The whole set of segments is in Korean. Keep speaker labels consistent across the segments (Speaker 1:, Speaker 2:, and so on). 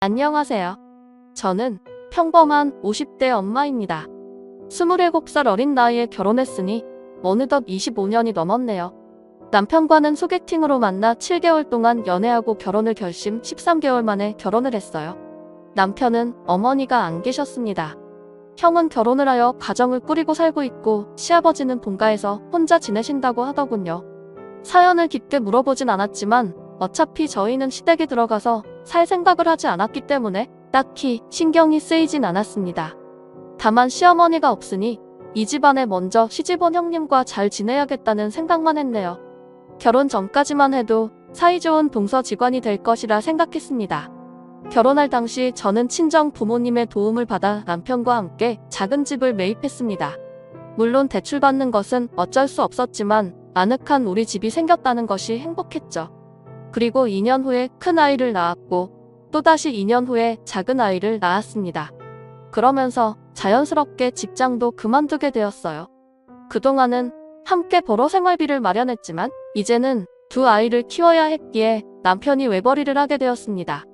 Speaker 1: 안녕하세요. 저는 평범한 50대 엄마입니다. 27살 어린 나이에 결혼했으니 어느덧 25년이 넘었네요. 남편과는 소개팅으로 만나 7개월 동안 연애하고 결혼을 결심 13개월 만에 결혼을 했어요. 남편은 어머니가 안 계셨습니다. 형은 결혼을 하여 가정을 꾸리고 살고 있고 시아버지는 본가에서 혼자 지내신다고 하더군요. 사연을 깊게 물어보진 않았지만 어차피 저희는 시댁에 들어가서 살 생각을 하지 않았기 때문에 딱히 신경이 쓰이진 않았습니다. 다만 시어머니가 없으니 이 집안에 먼저 시집온 형님과 잘 지내야겠다는 생각만 했네요. 결혼 전까지만 해도 사이좋은 동서지간이 될 것이라 생각했습니다. 결혼할 당시 저는 친정 부모님의 도움을 받아 남편과 함께 작은 집을 매입했습니다. 물론 대출받는 것은 어쩔 수 없었지만 아늑한 우리 집이 생겼다는 것이 행복했죠. 그리고 2년 후에 큰 아이를 낳았고 또다시 2년 후에 작은 아이를 낳았습니다. 그러면서 자연스럽게 직장도 그만두게 되었어요. 그동안은 함께 벌어 생활비를 마련했지만 이제는 두 아이를 키워야 했기에 남편이 외벌이를 하게 되었습니다.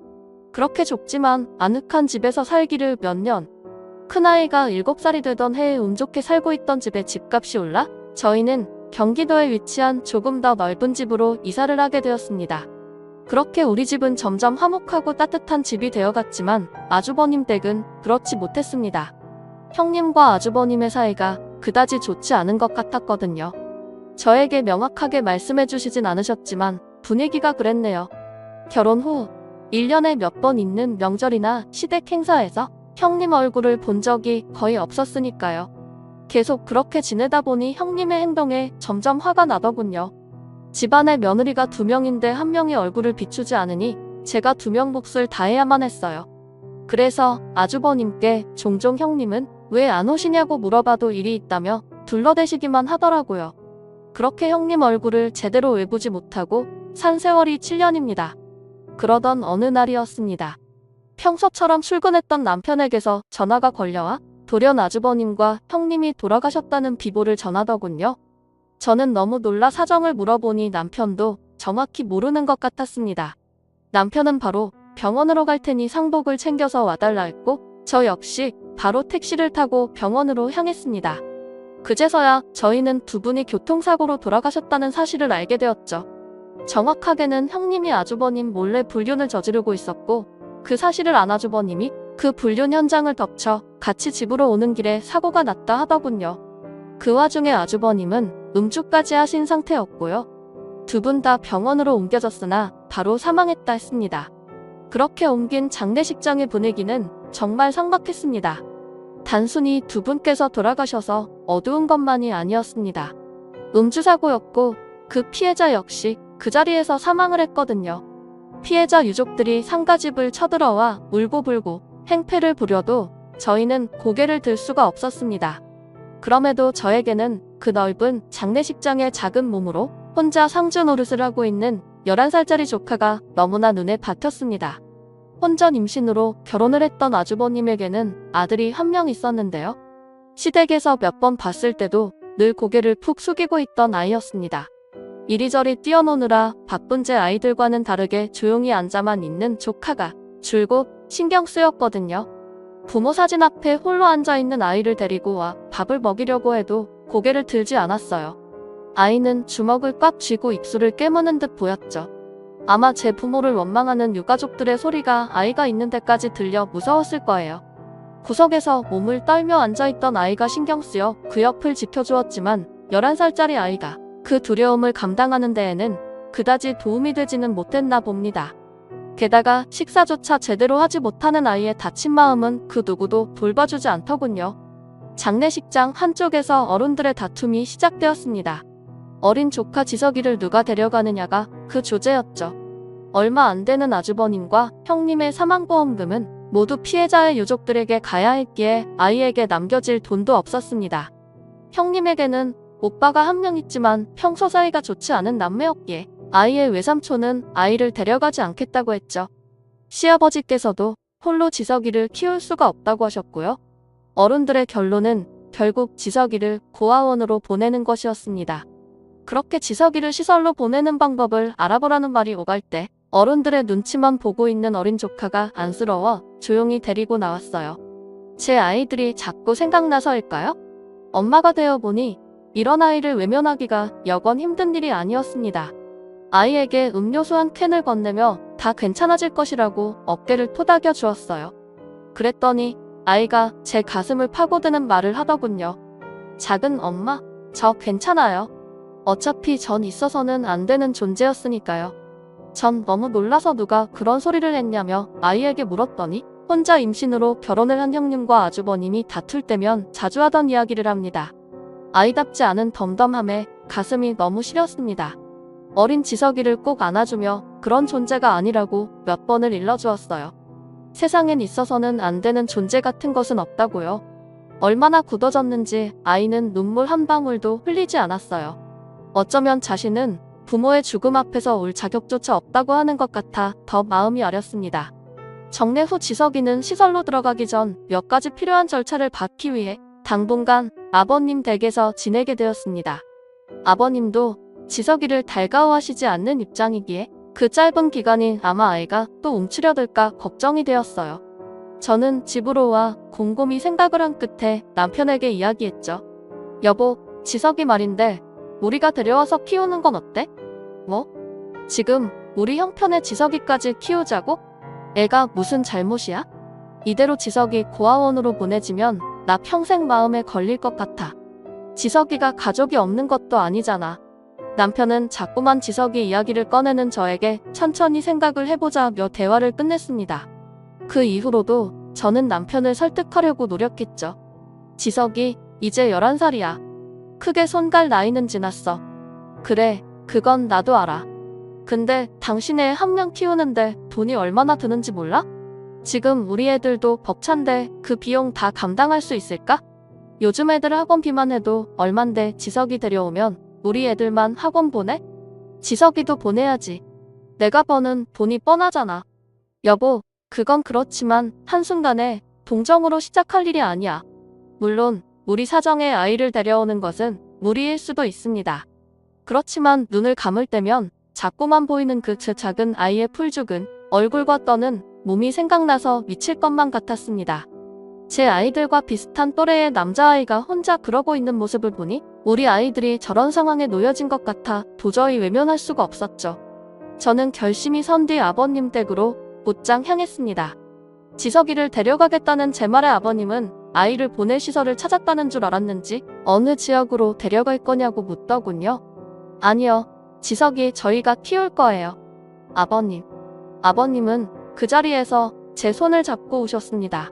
Speaker 1: 그렇게 좁지만 아늑한 집에서 살기를 몇 년. 큰아이가 7살이 되던 해에 운 좋게 살고 있던 집에 집값이 올라 저희는 경기도에 위치한 조금 더 넓은 집으로 이사를 하게 되었습니다. 그렇게 우리 집은 점점 화목하고 따뜻한 집이 되어갔지만 아주버님 댁은 그렇지 못했습니다. 형님과 아주버님의 사이가 그다지 좋지 않은 것 같았거든요. 저에게 명확하게 말씀해 주시진 않으셨지만 분위기가 그랬네요. 결혼 후 1년에 몇 번 있는 명절이나 시댁 행사에서 형님 얼굴을 본 적이 거의 없었으니까요. 계속 그렇게 지내다 보니 형님의 행동에 점점 화가 나더군요. 집안에 며느리가 2명인데 1명이 얼굴을 비추지 않으니 제가 2명 몫을 다해야만 했어요. 그래서 아주버님께 종종 형님은 왜 안 오시냐고 물어봐도 일이 있다며 둘러대시기만 하더라고요. 그렇게 형님 얼굴을 제대로 외보지 못하고 산 세월이 7년입니다. 그러던 어느 날이었습니다. 평소처럼 출근했던 남편에게서 전화가 걸려와 돌연 아주버님과 형님이 돌아가셨다는 비보를 전하더군요. 저는 너무 놀라 사정을 물어보니 남편도 정확히 모르는 것 같았습니다. 남편은 바로 병원으로 갈 테니 상복을 챙겨서 와달라 했고 저 역시 바로 택시를 타고 병원으로 향했습니다. 그제서야 저희는 두 분이 교통사고로 돌아가셨다는 사실을 알게 되었죠. 정확하게는 형님이 아주버님 몰래 불륜을 저지르고 있었고 그 사실을 안 아주버님이 그 불륜 현장을 덮쳐 같이 집으로 오는 길에 사고가 났다 하더군요. 그 와중에 아주버님은 음주까지 하신 상태였고요. 두 분 다 병원으로 옮겨졌으나 바로 사망했다 했습니다. 그렇게 옮긴 장례식장의 분위기는 정말 삭막했습니다. 단순히 두 분께서 돌아가셔서 어두운 것만이 아니었습니다. 음주사고였고 그 피해자 역시 그 자리에서 사망을 했거든요. 피해자 유족들이 상가집을 쳐들어와 울고불고 행패를 부려도 저희는 고개를 들 수가 없었습니다. 그럼에도 저에게는 그 넓은 장례식장의 작은 몸으로 혼자 상주 노릇을 하고 있는 11살짜리 조카가 너무나 눈에 박혔습니다. 혼전 임신으로 결혼을 했던 아주버님에게는 아들이 1명 있었는데요. 시댁에서 몇 번 봤을 때도 늘 고개를 푹 숙이고 있던 아이였습니다. 이리저리 뛰어노느라 바쁜 제 아이들과는 다르게 조용히 앉아만 있는 조카가 줄곧 신경 쓰였거든요. 부모 사진 앞에 홀로 앉아있는 아이를 데리고 와 밥을 먹이려고 해도 고개를 들지 않았어요. 아이는 주먹을 꽉 쥐고 입술을 깨무는 듯 보였죠. 아마 제 부모를 원망하는 유가족들의 소리가 아이가 있는 데까지 들려 무서웠을 거예요. 구석에서 몸을 떨며 앉아있던 아이가 신경 쓰여 그 옆을 지켜주었지만 11살짜리 아이가 그 두려움을 감당하는 데에는 그다지 도움이 되지는 못했나 봅니다. 게다가 식사조차 제대로 하지 못하는 아이의 다친 마음은 그 누구도 돌봐주지 않더군요. 장례식장 한쪽에서 어른들의 다툼이 시작되었습니다. 어린 조카 지석이를 누가 데려가느냐가 그 주제였죠. 얼마 안 되는 아주버님과 형님의 사망보험금은 모두 피해자의 유족들에게 가야 했기에 아이에게 남겨질 돈도 없었습니다. 형님에게는 오빠가 1명 있지만 평소 사이가 좋지 않은 남매였기에 아이의 외삼촌은 아이를 데려가지 않겠다고 했죠. 시아버지께서도 홀로 지석이를 키울 수가 없다고 하셨고요. 어른들의 결론은 결국 지석이를 고아원으로 보내는 것이었습니다. 그렇게 지석이를 시설로 보내는 방법을 알아보라는 말이 오갈 때 어른들의 눈치만 보고 있는 어린 조카가 안쓰러워 조용히 데리고 나왔어요. 제 아이들이 자꾸 생각나서일까요? 엄마가 되어보니 이런 아이를 외면하기가 여건 힘든 일이 아니었습니다. 아이에게 음료수 한 캔을 건네며 다 괜찮아질 것이라고 어깨를 토닥여 주었어요. 그랬더니 아이가 제 가슴을 파고드는 말을 하더군요. 작은 엄마, 저 괜찮아요. 어차피 전 있어서는 안 되는 존재였으니까요. 전 너무 놀라서 누가 그런 소리를 했냐며 아이에게 물었더니 혼자 임신으로 결혼을 한 형님과 아주버님이 다툴 때면 자주 하던 이야기를 합니다. 아이답지 않은 덤덤함에 가슴이 너무 시렸습니다. 어린 지석이를 꼭 안아주며 그런 존재가 아니라고 몇 번을 일러주었어요. 세상엔 있어서는 안 되는 존재 같은 것은 없다고요. 얼마나 굳어졌는지 아이는 눈물 한 방울도 흘리지 않았어요. 어쩌면 자신은 부모의 죽음 앞에서 올 자격조차 없다고 하는 것 같아 더 마음이 아렸습니다. 정례 후 지석이는 시설로 들어가기 전 몇 가지 필요한 절차를 받기 위해 당분간 아버님 댁에서 지내게 되었습니다. 아버님도 지석이를 달가워하시지 않는 입장이기에 그 짧은 기간이 아마 아이가 또 움츠려들까 걱정이 되었어요. 저는 집으로 와 곰곰이 생각을 한 끝에 남편에게 이야기했죠. 여보, 지석이 말인데 우리가 데려와서 키우는 건 어때? 뭐? 지금 우리 형편의 지석이까지 키우자고? 애가 무슨 잘못이야? 이대로 지석이 고아원으로 보내지면 나 평생 마음에 걸릴 것 같아. 지석이가 가족이 없는 것도 아니잖아. 남편은 자꾸만 지석이 이야기를 꺼내는 저에게 천천히 생각을 해보자며 대화를 끝냈습니다. 그 이후로도 저는 남편을 설득하려고 노력했죠. 지석이 이제 11살이야. 크게 손갈 나이는 지났어. 그래, 그건 나도 알아. 근데 당신의 한 명 키우는데 돈이 얼마나 드는지 몰라? 지금 우리 애들도 벅찬데 그 비용 다 감당할 수 있을까? 요즘 애들 학원비만 해도 얼만데 지석이 데려오면 우리 애들만 학원 보내? 지석이도 보내야지. 내가 버는 돈이 뻔하잖아. 여보, 그건 그렇지만 한순간에 동정으로 시작할 일이 아니야. 물론 우리 사정에 아이를 데려오는 것은 무리일 수도 있습니다. 그렇지만 눈을 감을 때면 자꾸만 보이는 그 작은 아이의 풀죽은 얼굴과 떠는 몸이 생각나서 미칠 것만 같았습니다. 제 아이들과 비슷한 또래의 남자아이가 혼자 그러고 있는 모습을 보니 우리 아이들이 저런 상황에 놓여진 것 같아 도저히 외면할 수가 없었죠. 저는 결심이 선 뒤 아버님 댁으로 곧장 향했습니다. 지석이를 데려가겠다는 제 말에 아버님은 아이를 보낼 시설을 찾았다는 줄 알았는지 어느 지역으로 데려갈 거냐고 묻더군요. 아니요, 지석이 저희가 키울 거예요. 아버님. 아버님은 그 자리에서 제 손을 잡고 우셨습니다.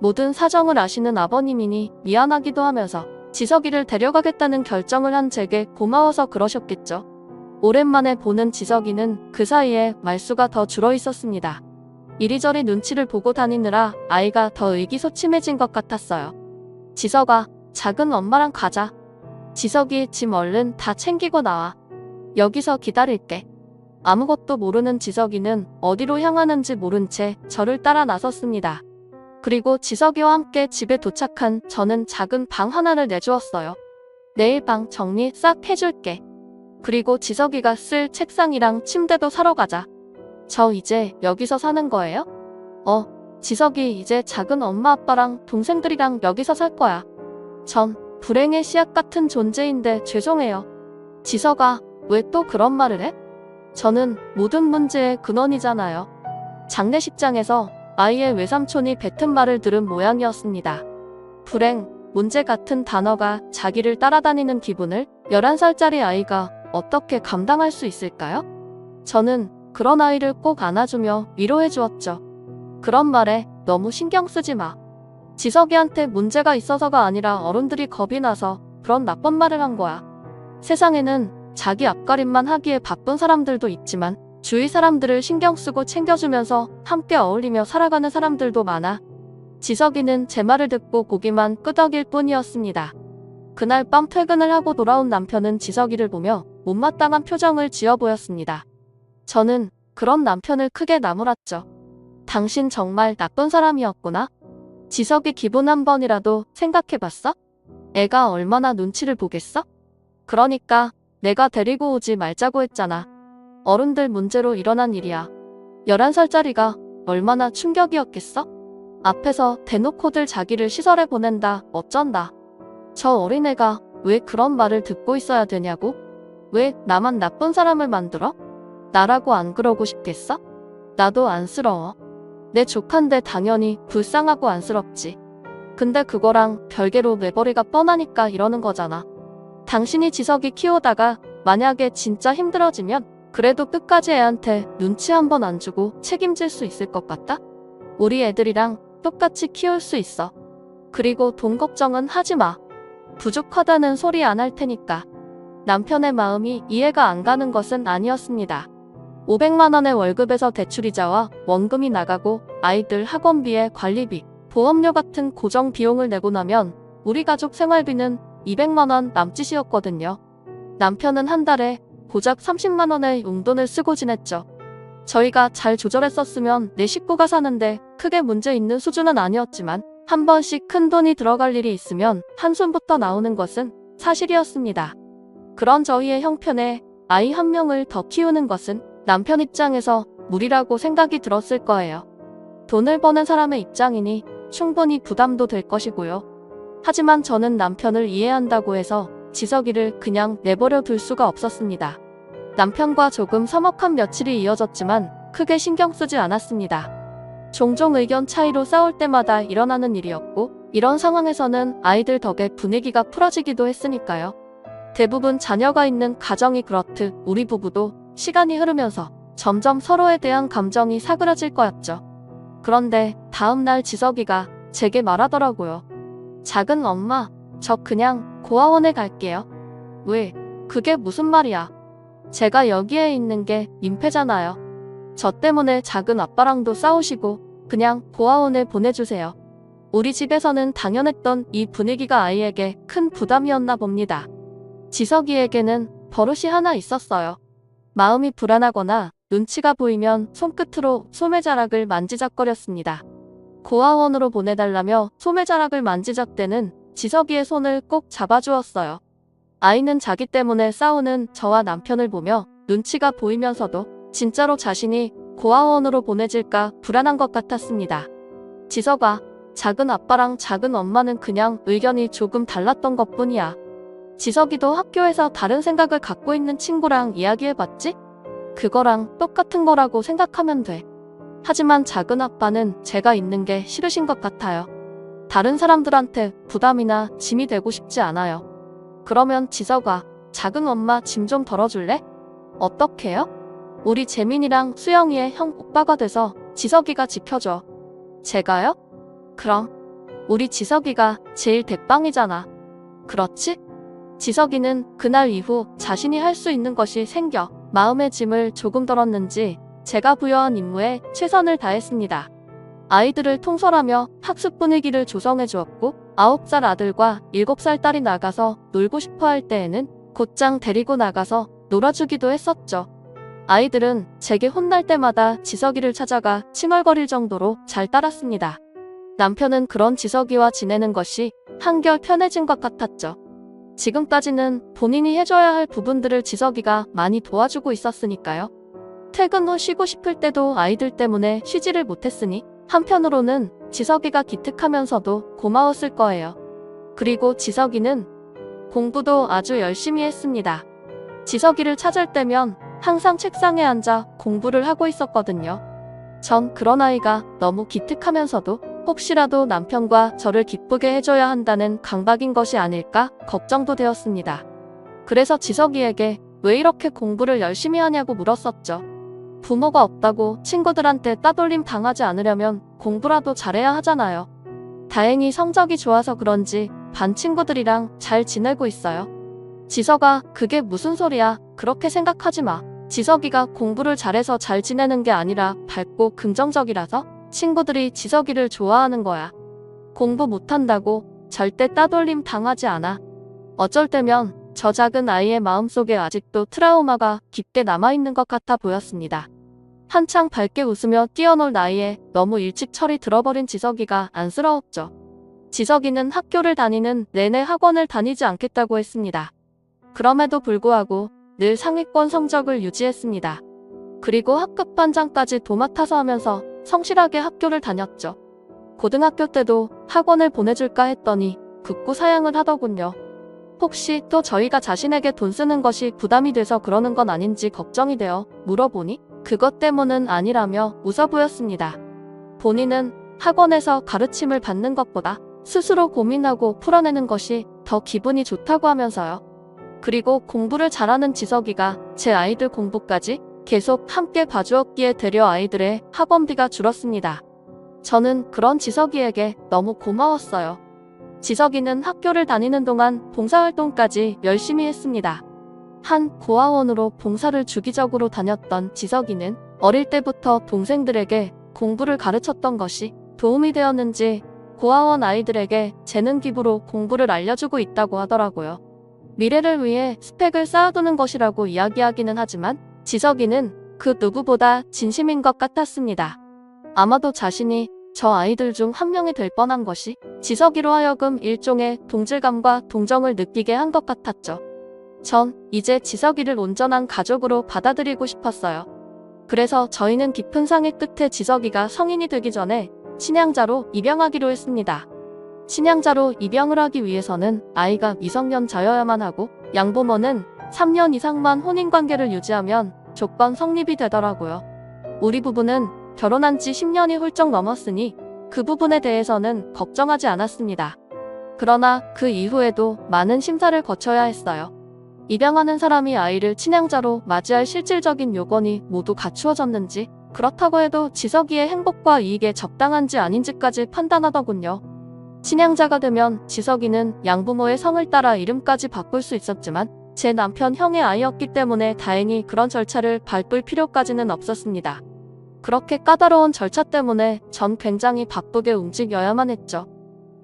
Speaker 1: 모든 사정을 아시는 아버님이니 미안하기도 하면서 지석이를 데려가겠다는 결정을 한 제게 고마워서 그러셨겠죠. 오랜만에 보는 지석이는 그 사이에 말수가 더 줄어 있었습니다. 이리저리 눈치를 보고 다니느라 아이가 더 의기소침해진 것 같았어요. 지석아, 작은 엄마랑 가자. 지석이 짐 얼른 다 챙기고 나와. 여기서 기다릴게. 아무것도 모르는 지석이는 어디로 향하는지 모른 채 저를 따라 나섰습니다. 그리고 지석이와 함께 집에 도착한 저는 작은 방 하나를 내주었어요. 내일 방 정리 싹 해줄게. 그리고 지석이가 쓸 책상이랑 침대도 사러 가자. 저 이제 여기서 사는 거예요? 지석이 이제 작은 엄마 아빠랑 동생들이랑 여기서 살 거야. 전 불행의 씨앗 같은 존재인데 죄송해요. 지석아, 왜 또 그런 말을 해? 저는 모든 문제의 근원이잖아요. 장례식장에서 아이의 외삼촌이 뱉은 말을 들은 모양이었습니다. 불행, 문제 같은 단어가 자기를 따라다니는 기분을 11살짜리 아이가 어떻게 감당할 수 있을까요? 저는 그런 아이를 꼭 안아주며 위로해 주었죠. 그런 말에 너무 신경 쓰지 마. 지석이한테 문제가 있어서가 아니라 어른들이 겁이 나서 그런 나쁜 말을 한 거야. 세상에는 자기 앞가림만 하기에 바쁜 사람들도 있지만 주위 사람들을 신경 쓰고 챙겨주면서 함께 어울리며 살아가는 사람들도 많아. 지석이는 제 말을 듣고 고개만 끄덕일 뿐이었습니다. 그날 밤 퇴근을 하고 돌아온 남편은 지석이를 보며 못마땅한 표정을 지어 보였습니다. 저는 그런 남편을 크게 나무랐죠. 당신 정말 나쁜 사람이었구나. 지석이 기분 한 번이라도 생각해봤어? 애가 얼마나 눈치를 보겠어? 그러니까 내가 데리고 오지 말자고 했잖아. 어른들 문제로 일어난 일이야. 11살짜리가 얼마나 충격이었겠어? 앞에서 대놓고들 자기를 시설에 보낸다, 어쩐다. 저 어린애가 왜 그런 말을 듣고 있어야 되냐고? 왜 나만 나쁜 사람을 만들어? 나라고 안 그러고 싶겠어? 나도 안쓰러워. 내 조카인데 당연히 불쌍하고 안쓰럽지. 근데 그거랑 별개로 외벌이가 뻔하니까 이러는 거잖아. 당신이 지석이 키우다가 만약에 진짜 힘들어지면 그래도 끝까지 애한테 눈치 한 번 안 주고 책임질 수 있을 것 같다? 우리 애들이랑 똑같이 키울 수 있어. 그리고 돈 걱정은 하지 마. 부족하다는 소리 안 할 테니까. 남편의 마음이 이해가 안 가는 것은 아니었습니다. 500만 원의 월급에서 대출이자와 원금이 나가고 아이들 학원비에 관리비, 보험료 같은 고정 비용을 내고 나면 우리 가족 생활비는 200만 원 남짓이었거든요. 남편은 한 달에 고작 30만 원의 용돈을 쓰고 지냈죠. 저희가 잘 조절했었으면 내 식구가 사는데 크게 문제 있는 수준은 아니었지만 한 번씩 큰 돈이 들어갈 일이 있으면 한숨부터 나오는 것은 사실이었습니다. 그런 저희의 형편에 아이 한 명을 더 키우는 것은 남편 입장에서 무리라고 생각이 들었을 거예요. 돈을 버는 사람의 입장이니 충분히 부담도 될 것이고요. 하지만 저는 남편을 이해한다고 해서 지석이를 그냥 내버려 둘 수가 없었습니다. 남편과 조금 서먹한 며칠이 이어졌지만 크게 신경 쓰지 않았습니다. 종종 의견 차이로 싸울 때마다 일어나는 일이었고 이런 상황에서는 아이들 덕에 분위기가 풀어지기도 했으니까요. 대부분 자녀가 있는 가정이 그렇듯 우리 부부도 시간이 흐르면서 점점 서로에 대한 감정이 사그라질 거였죠. 그런데 다음날 지석이가 제게 말하더라고요. 작은 엄마, 저 그냥 고아원에 갈게요. 왜? 그게 무슨 말이야? 제가 여기에 있는 게 민폐잖아요. 저 때문에 작은 아빠랑도 싸우시고 그냥 고아원에 보내주세요. 우리 집에서는 당연했던 이 분위기가 아이에게 큰 부담이었나 봅니다. 지석이에게는 버릇이 하나 있었어요. 마음이 불안하거나 눈치가 보이면 손끝으로 소매자락을 만지작거렸습니다. 고아원으로 보내달라며 소매자락을 만지작대는 지석이의 손을 꼭 잡아주었어요. 아이는 자기 때문에 싸우는 저와 남편을 보며 눈치가 보이면서도 진짜로 자신이 고아원으로 보내질까 불안한 것 같았습니다. 지석아, 작은 아빠랑 작은 엄마는 그냥 의견이 조금 달랐던 것뿐이야. 지석이도 학교에서 다른 생각을 갖고 있는 친구랑 이야기해봤지? 그거랑 똑같은 거라고 생각하면 돼. 하지만 작은 아빠는 제가 있는 게 싫으신 것 같아요. 다른 사람들한테 부담이나 짐이 되고 싶지 않아요. 그러면 지석아, 작은 엄마 짐 좀 덜어줄래? 어떡해요? 우리 재민이랑 수영이의 형 오빠가 돼서 지석이가 지켜줘. 제가요? 그럼 우리 지석이가 제일 대빵이잖아. 그렇지? 지석이는 그날 이후 자신이 할 수 있는 것이 생겨 마음의 짐을 조금 덜었는지 제가 부여한 임무에 최선을 다했습니다. 아이들을 통솔하며 학습 분위기를 조성해 주었고 9살 아들과 7살 딸이 나가서 놀고 싶어 할 때에는 곧장 데리고 나가서 놀아주기도 했었죠. 아이들은 제게 혼날 때마다 지석이를 찾아가 칭얼거릴 정도로 잘 따랐습니다. 남편은 그런 지석이와 지내는 것이 한결 편해진 것 같았죠. 지금까지는 본인이 해줘야 할 부분들을 지석이가 많이 도와주고 있었으니까요. 퇴근 후 쉬고 싶을 때도 아이들 때문에 쉬지를 못했으니 한편으로는 지석이가 기특하면서도 고마웠을 거예요. 그리고 지석이는 공부도 아주 열심히 했습니다. 지석이를 찾을 때면 항상 책상에 앉아 공부를 하고 있었거든요. 전 그런 아이가 너무 기특하면서도 혹시라도 남편과 저를 기쁘게 해줘야 한다는 강박인 것이 아닐까 걱정도 되었습니다. 그래서 지석이에게 왜 이렇게 공부를 열심히 하냐고 물었었죠. 부모가 없다고 친구들한테 따돌림 당하지 않으려면 공부라도 잘해야 하잖아요. 다행히 성적이 좋아서 그런지 반 친구들이랑 잘 지내고 있어요. 지석아, 그게 무슨 소리야? 그렇게 생각하지 마. 지석이가 공부를 잘해서 잘 지내는 게 아니라 밝고 긍정적이라서 친구들이 지석이를 좋아하는 거야. 공부 못한다고 절대 따돌림 당하지 않아. 어쩔 때면 저 작은 아이의 마음속에 아직도 트라우마가 깊게 남아있는 것 같아 보였습니다. 한창 밝게 웃으며 뛰어놀 나이에 너무 일찍 철이 들어버린 지석이가 안쓰러웠죠. 지석이는 학교를 다니는 내내 학원을 다니지 않겠다고 했습니다. 그럼에도 불구하고 늘 상위권 성적을 유지했습니다. 그리고 학급 반장까지 도맡아서 하면서 성실하게 학교를 다녔죠. 고등학교 때도 학원을 보내줄까 했더니 극구 사양을 하더군요. 혹시 또 저희가 자신에게 돈 쓰는 것이 부담이 돼서 그러는 건 아닌지 걱정이 되어 물어보니 그것 때문은 아니라며 웃어 보였습니다. 본인은 학원에서 가르침을 받는 것보다 스스로 고민하고 풀어내는 것이 더 기분이 좋다고 하면서요. 그리고 공부를 잘하는 지석이가 제 아이들 공부까지 계속 함께 봐주었기에 되려 아이들의 학원비가 줄었습니다. 저는 그런 지석이에게 너무 고마웠어요. 지석이는 학교를 다니는 동안 봉사활동까지 열심히 했습니다. 한 고아원으로 봉사를 주기적으로 다녔던 지석이는 어릴 때부터 동생들에게 공부를 가르쳤던 것이 도움이 되었는지 고아원 아이들에게 재능 기부로 공부를 알려주고 있다고 하더라고요. 미래를 위해 스펙을 쌓아두는 것이라고 이야기하기는 하지만 지석이는 그 누구보다 진심인 것 같았습니다. 아마도 자신이 저 아이들 중 한 명이 될 뻔한 것이 지석이로 하여금 일종의 동질감과 동정을 느끼게 한 것 같았죠. 전 이제 지석이를 온전한 가족으로 받아들이고 싶었어요. 그래서 저희는 깊은 상의 끝에 지석이가 성인이 되기 전에 친양자로 입양하기로 했습니다. 친양자로 입양을 하기 위해서는 아이가 미성년자여야만 하고 양부모는 3년 이상만 혼인관계를 유지하면 조건 성립이 되더라고요. 우리 부부는 결혼한 지 10년이 훌쩍 넘었으니 그 부분에 대해서는 걱정하지 않았습니다. 그러나 그 이후에도 많은 심사를 거쳐야 했어요. 입양하는 사람이 아이를 친양자로 맞이할 실질적인 요건이 모두 갖추어졌는지, 그렇다고 해도 지석이의 행복과 이익에 적당한지 아닌지까지 판단하더군요. 친양자가 되면 지석이는 양부모의 성을 따라 이름까지 바꿀 수 있었지만 제 남편 형의 아이였기 때문에 다행히 그런 절차를 밟을 필요까지는 없었습니다. 그렇게 까다로운 절차 때문에 전 굉장히 바쁘게 움직여야만 했죠.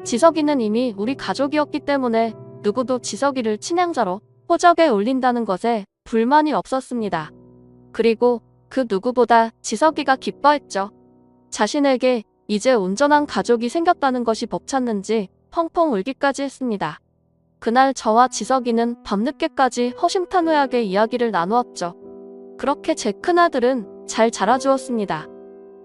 Speaker 1: 지석이는 이미 우리 가족이었기 때문에 누구도 지석이를 친양자로 호적에 올린다는 것에 불만이 없었습니다. 그리고 그 누구보다 지석이가 기뻐했죠. 자신에게 이제 온전한 가족이 생겼다는 것이 벅찼는지 펑펑 울기까지 했습니다. 그날 저와 지석이는 밤늦게까지 허심탄회하게 이야기를 나누었죠. 그렇게 제 큰아들은 잘 자라주었습니다.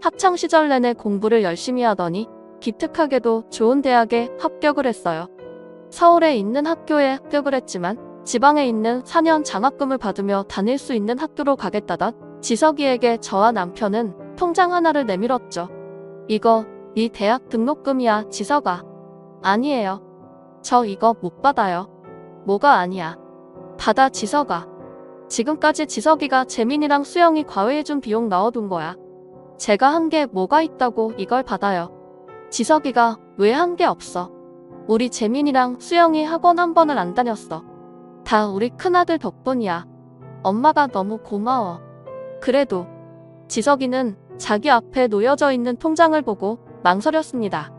Speaker 1: 학창시절 내내 공부를 열심히 하더니 기특하게도 좋은 대학에 합격을 했어요. 서울에 있는 학교에 합격을 했지만 지방에 있는 4년 장학금을 받으며 다닐 수 있는 학교로 가겠다던 지석이에게 저와 남편은 통장 하나를 내밀었죠. 이거 네 대학 등록금이야, 지석아. 아니에요. 저 이거 못 받아요. 뭐가 아니야. 받아, 지석아. 지금까지 지석이가 재민이랑 수영이 과외해준 비용 넣어둔 거야. 제가 한 게 뭐가 있다고 이걸 받아요. 지석이가 왜 한 게 없어. 우리 재민이랑 수영이 학원 한 번을 안 다녔어. 다 우리 큰아들 덕분이야. 엄마가 너무 고마워. 그래도 지석이는 자기 앞에 놓여져 있는 통장을 보고 망설였습니다.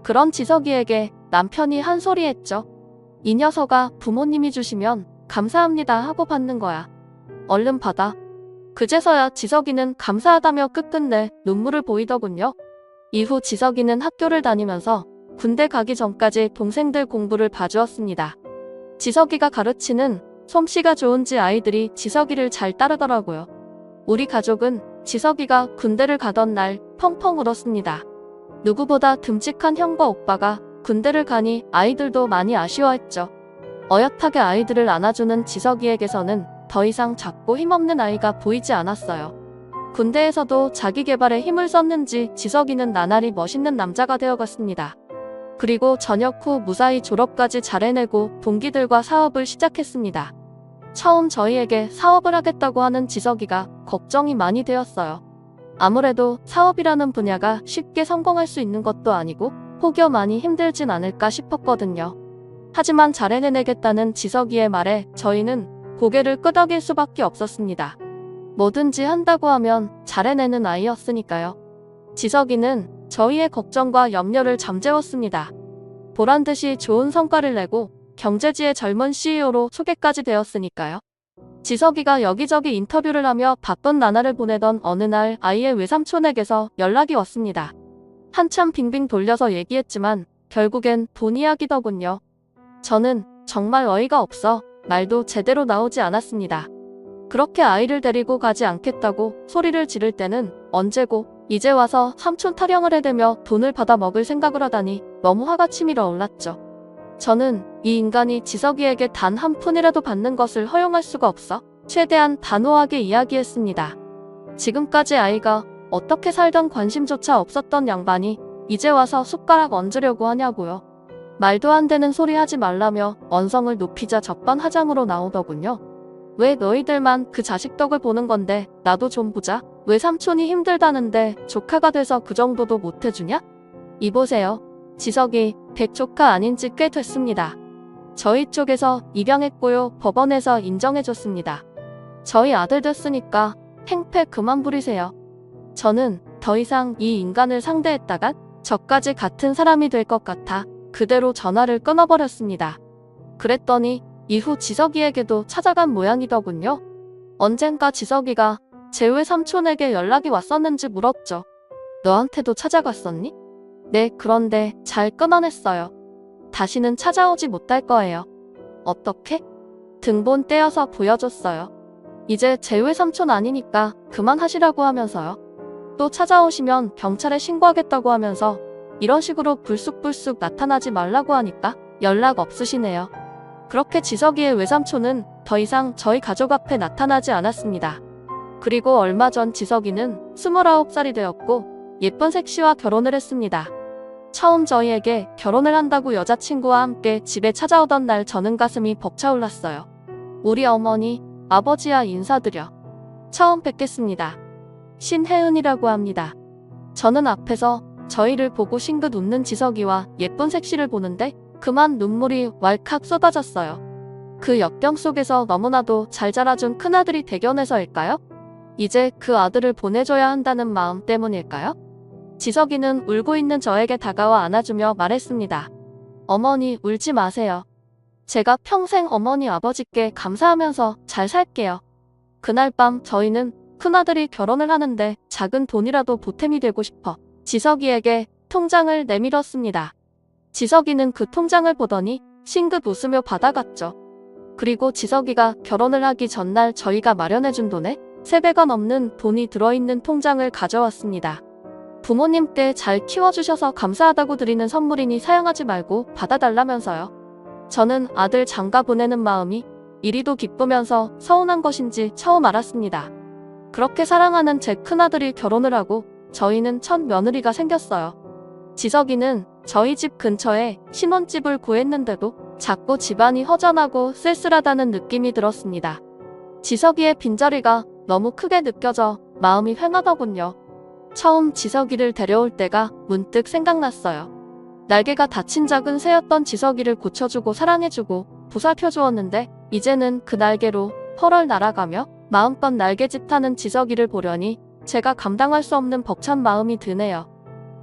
Speaker 1: 그런 지석이에게 남편이 한 소리 했죠. 이 녀석아, 부모님이 주시면 감사합니다 하고 받는 거야. 얼른 받아. 그제서야 지석이는 감사하다며 끝끝내 눈물을 보이더군요. 이후 지석이는 학교를 다니면서 군대 가기 전까지 동생들 공부를 봐주었습니다. 지석이가 가르치는 솜씨가 좋은지 아이들이 지석이를 잘 따르더라고요. 우리 가족은 지석이가 군대를 가던 날 펑펑 울었습니다. 누구보다 듬직한 형과 오빠가 군대를 가니 아이들도 많이 아쉬워했죠. 어엿하게 아이들을 안아주는 지석이에게서는 더 이상 작고 힘없는 아이가 보이지 않았어요. 군대에서도 자기 개발에 힘을 썼는지 지석이는 나날이 멋있는 남자가 되어갔습니다. 그리고 전역 후 무사히 졸업까지 잘 해내고 동기들과 사업을 시작했습니다. 처음 저희에게 사업을 하겠다고 하는 지석이가 걱정이 많이 되었어요. 아무래도 사업이라는 분야가 쉽게 성공할 수 있는 것도 아니고 혹여 많이 힘들진 않을까 싶었거든요. 하지만 잘 해내겠다는 지석이의 말에 저희는 고개를 끄덕일 수밖에 없었습니다. 뭐든지 한다고 하면 잘 해내는 아이였으니까요. 지석이는 저희의 걱정과 염려를 잠재웠습니다. 보란듯이 좋은 성과를 내고 경제지의 젊은 CEO로 소개까지 되었으니까요. 지석이가 여기저기 인터뷰를 하며 바쁜 나날을 보내던 어느 날 아이의 외삼촌에게서 연락이 왔습니다. 한참 빙빙 돌려서 얘기했지만 결국엔 돈 이야기더군요. 저는 정말 어이가 없어 말도 제대로 나오지 않았습니다. 그렇게 아이를 데리고 가지 않겠다고 소리를 지를 때는 언제고 이제 와서 삼촌 타령을 해대며 돈을 받아 먹을 생각을 하다니 너무 화가 치밀어 올랐죠. 저는 이 인간이 지석이에게 단 한 푼이라도 받는 것을 허용할 수가 없어 최대한 단호하게 이야기했습니다. 지금까지 아이가 어떻게 살던 관심조차 없었던 양반이 이제 와서 숟가락 얹으려고 하냐고요. 말도 안 되는 소리 하지 말라며 언성을 높이자 적반하장으로 나오더군요. 왜 너희들만 그 자식 덕을 보는 건데 나도 좀 보자. 왜 삼촌이 힘들다는데 조카가 돼서 그 정도도 못 해주냐? 이보세요. 지석이 백조카 아닌 지 꽤 됐습니다. 저희 쪽에서 입양했고요. 법원에서 인정해줬습니다. 저희 아들 됐으니까 행패 그만 부리세요. 저는 더 이상 이 인간을 상대했다간 저까지 같은 사람이 될 것 같아 그대로 전화를 끊어버렸습니다. 그랬더니 이후 지석이에게도 찾아간 모양이더군요. 언젠가 지석이가 제 외삼촌에게 연락이 왔었는지 물었죠. 너한테도 찾아갔었니? 네, 그런데 잘 끊어냈어요. 다시는 찾아오지 못할 거예요. 어떻게? 등본 떼어서 보여줬어요. 이제 제 외삼촌 아니니까 그만하시라고 하면서요. 또 찾아오시면 경찰에 신고하겠다고 하면서 이런 식으로 불쑥불쑥 나타나지 말라고 하니까 연락 없으시네요. 그렇게 지석이의 외삼촌은 더 이상 저희 가족 앞에 나타나지 않았습니다. 그리고 얼마 전 지석이는 29살이 되었고 예쁜 색시와 결혼을 했습니다. 처음 저희에게 결혼을 한다고 여자친구와 함께 집에 찾아오던 날 저는 가슴이 벅차올랐어요. 우리 어머니, 아버지와 인사드려. 처음 뵙겠습니다. 신혜은이라고 합니다. 저는 앞에서 저희를 보고 싱긋 웃는 지석이와 예쁜 색시를 보는데 그만 눈물이 왈칵 쏟아졌어요. 그 역경 속에서 너무나도 잘 자라준 큰아들이 대견해서일까요? 이제 그 아들을 보내줘야 한다는 마음 때문일까요? 지석이는 울고 있는 저에게 다가와 안아주며 말했습니다. 어머니, 울지 마세요. 제가 평생 어머니 아버지께 감사하면서 잘 살게요. 그날 밤 저희는 큰아들이 결혼을 하는데 작은 돈이라도 보탬이 되고 싶어 지석이에게 통장을 내밀었습니다. 지석이는 그 통장을 보더니 싱긋 웃으며 받아갔죠. 그리고 지석이가 결혼을 하기 전날 저희가 마련해준 돈에 3배가 넘는 돈이 들어있는 통장을 가져왔습니다. 부모님께 잘 키워주셔서 감사하다고 드리는 선물이니 사양하지 말고 받아달라면서요. 저는 아들 장가 보내는 마음이 이리도 기쁘면서 서운한 것인지 처음 알았습니다. 그렇게 사랑하는 제 큰아들이 결혼을 하고 저희는 첫 며느리가 생겼어요. 지석이는 저희 집 근처에 신혼집을 구했는데도 자꾸 집안이 허전하고 쓸쓸하다는 느낌이 들었습니다. 지석이의 빈자리가 너무 크게 느껴져 마음이 횡하더군요. 처음 지석이를 데려올 때가 문득 생각났어요. 날개가 다친 작은 새였던 지석이를 고쳐주고 사랑해주고 보살펴주었는데 이제는 그 날개로 펄펄 날아가며 마음껏 날개짓 하는 지석이를 보려니 제가 감당할 수 없는 벅찬 마음이 드네요.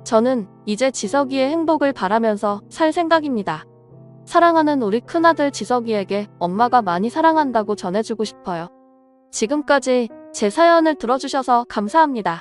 Speaker 1: 저는 이제 지석이의 행복을 바라면서 살 생각입니다. 사랑하는 우리 큰아들 지석이에게 엄마가 많이 사랑한다고 전해주고 싶어요. 지금까지 제 사연을 들어주셔서 감사합니다.